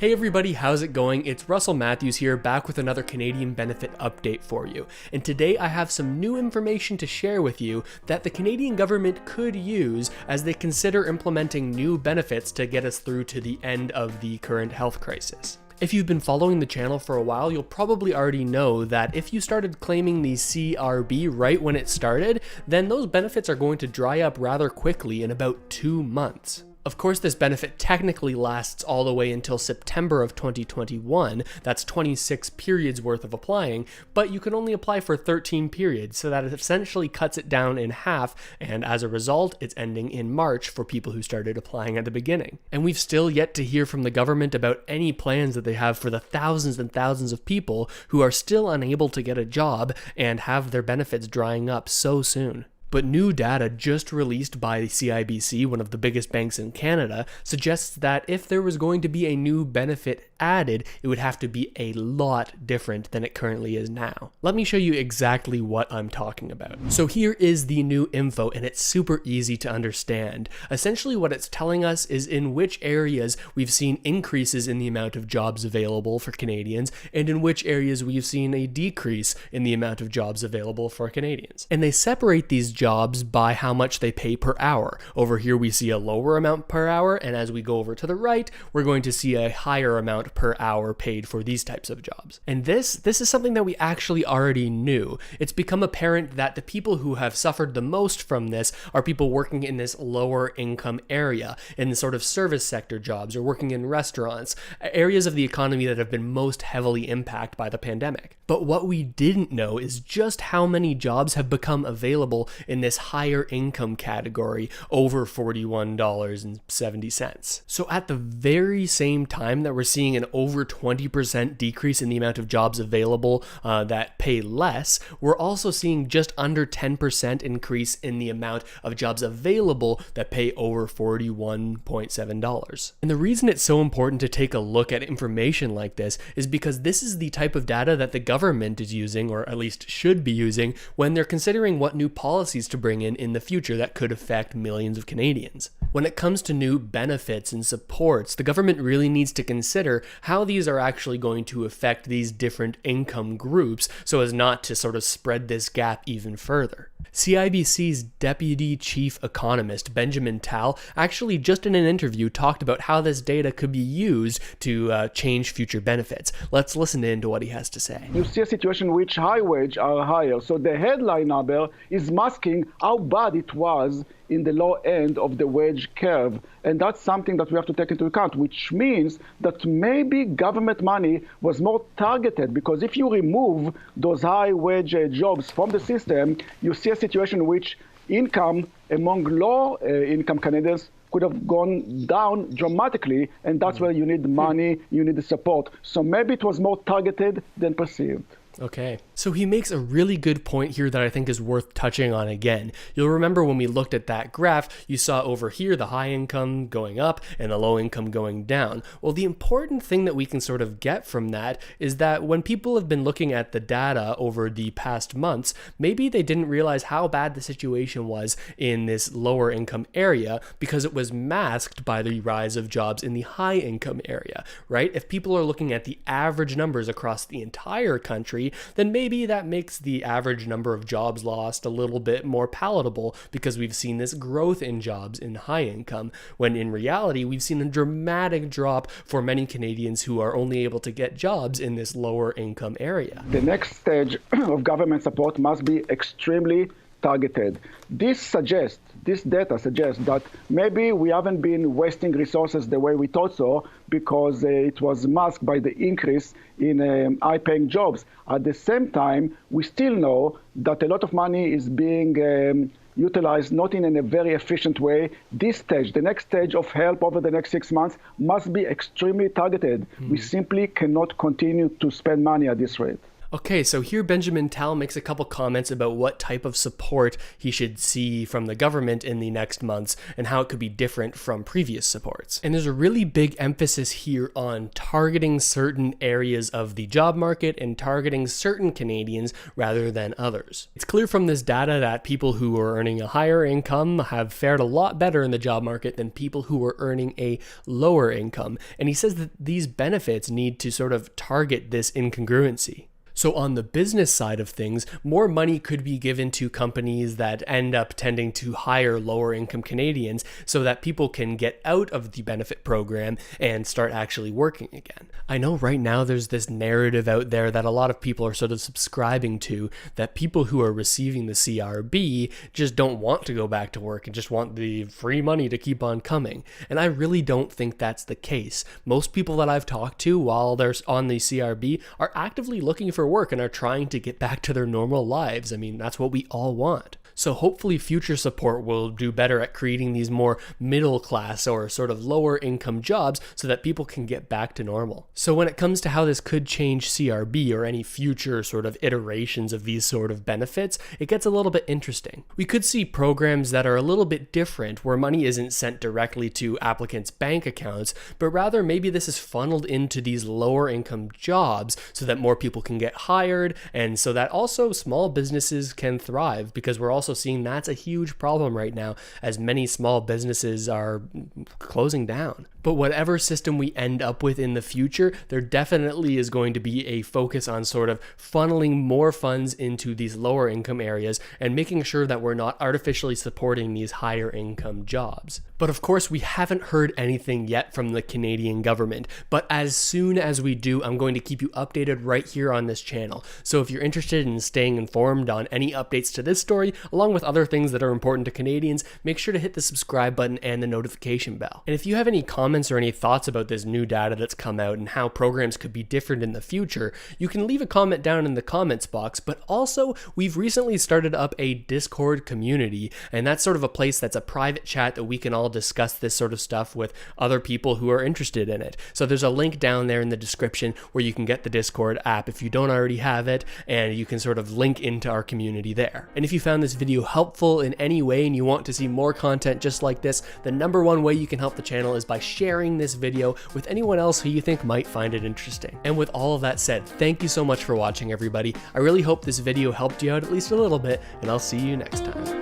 Hey everybody, how's it going? It's Russell Matthews here, back with another Canadian benefit update for you. And today I have some new information to share with you that the Canadian government could use as they consider implementing new benefits to get us through to the end of the current health crisis. If you've been following the channel for a while, you'll probably already know that if you started claiming the CRB right when it started, then those benefits are going to dry up rather quickly in about 2 months. Of course, this benefit technically lasts all the way until September of 2021, that's 26 periods worth of applying, but you can only apply for 13 periods, so that it essentially cuts it down in half, and as a result, it's ending in March for people who started applying at the beginning. And we've still yet to hear from the government about any plans that they have for the thousands and thousands of people who are still unable to get a job and have their benefits drying up so soon. But new data just released by the CIBC, one of the biggest banks in Canada, suggests that if there was going to be a new benefit added, it would have to be a lot different than it currently is now. Let me show you exactly what I'm talking about. So here is the new info, and it's super easy to understand. Essentially what it's telling us is in which areas we've seen increases in the amount of jobs available for Canadians, and in which areas we've seen a decrease in the amount of jobs available for Canadians. And they separate these jobs by how much they pay per hour. Over here we see a lower amount per hour, and as we go over to the right, we're going to see a higher amount per hour paid for these types of jobs. And this is something that we actually already knew. It's become apparent that the people who have suffered the most from this are people working in this lower income area, in the sort of service sector jobs, or working in restaurants, areas of the economy that have been most heavily impacted by the pandemic. But what we didn't know is just how many jobs have become available in this higher income category over $41.70. So at the very same time that we're seeing an over 20% decrease in the amount of jobs available that pay less, we're also seeing just under 10% increase in the amount of jobs available that pay over $41.7. And the reason it's so important to take a look at information like this is because this is the type of data that the government is using, or at least should be using, when they're considering what new policies to bring in the future that could affect millions of Canadians. When it comes to new benefits and supports, the government really needs to consider how these are actually going to affect these different income groups so as not to sort of spread this gap even further. CIBC's Deputy Chief Economist, Benjamin Tal, actually just in an interview talked about how this data could be used to change future benefits. Let's listen in to what he has to say. You see a situation in which high wage are higher, so the headline number is masking how bad it was in the low end of the wage curve. And that's something that we have to take into account, which means that maybe government money was more targeted, because if you remove those high wage jobs from the system, you see a situation in which income among low income Canadians could have gone down dramatically, and that's where you need money, you need the support. So maybe it was more targeted than perceived. Okay, so he makes a really good point here that I think is worth touching on again. You'll remember when we looked at that graph, you saw over here the high income going up and the low income going down. Well, the important thing that we can sort of get from that is that when people have been looking at the data over the past months, maybe they didn't realize how bad the situation was in this lower income area because it was masked by the rise of jobs in the high income area, right? If people are looking at the average numbers across the entire country, then maybe that makes the average number of jobs lost a little bit more palatable because we've seen this growth in jobs in high income, when in reality, we've seen a dramatic drop for many Canadians who are only able to get jobs in this lower income area. The next stage of government support must be extremely targeted. This data suggests that maybe we haven't been wasting resources the way we thought so, because it was masked by the increase in high-paying jobs. At the same time, we still know that a lot of money is being utilized not in a very efficient way. This stage, the next stage of help over the next 6 months, must be extremely targeted. We simply cannot continue to spend money at this rate. Okay, so here Benjamin Tal makes a couple comments about what type of support he should see from the government in the next months and how it could be different from previous supports. And there's a really big emphasis here on targeting certain areas of the job market and targeting certain Canadians rather than others. It's clear from this data that people who are earning a higher income have fared a lot better in the job market than people who are earning a lower income. And he says that these benefits need to sort of target this incongruency. So on the business side of things, more money could be given to companies that end up tending to hire lower income Canadians so that people can get out of the benefit program and start actually working again. I know right now there's this narrative out there that a lot of people are sort of subscribing to, that people who are receiving the CRB just don't want to go back to work and just want the free money to keep on coming. And I really don't think that's the case. Most people that I've talked to while they're on the CRB are actively looking for work and are trying to get back to their normal lives. I mean, that's what we all want. So hopefully future support will do better at creating these more middle class or sort of lower income jobs so that people can get back to normal. So when it comes to how this could change CRB or any future sort of iterations of these sort of benefits, it gets a little bit interesting. We could see programs that are a little bit different where money isn't sent directly to applicants' bank accounts, but rather maybe this is funneled into these lower income jobs so that more people can get hired and so that also small businesses can thrive, because we're also seeing that's a huge problem right now as many small businesses are closing down. But whatever system we end up with in the future, there definitely is going to be a focus on sort of funneling more funds into these lower income areas and making sure that we're not artificially supporting these higher income jobs. But of course, we haven't heard anything yet from the Canadian government. But as soon as we do, I'm going to keep you updated right here on this channel. So if you're interested in staying informed on any updates to this story, along with other things that are important to Canadians, make sure to hit the subscribe button and the notification bell. And if you have any comments or any thoughts about this new data that's come out and how programs could be different in the future, you can leave a comment down in the comments box. But also, we've recently started up a Discord community, and that's sort of a place that's a private chat that we can all discuss this sort of stuff with other people who are interested in it. So there's a link down there in the description where you can get the Discord app if you don't already have it, and you can sort of link into our community there. And if you found this video helpful in any way and you want to see more content just like this, the #1 way you can help the channel is by sharing this video with anyone else who you think might find it interesting. And with all of that said, thank you so much for watching, everybody. I really hope this video helped you out at least a little bit, and I'll see you next time.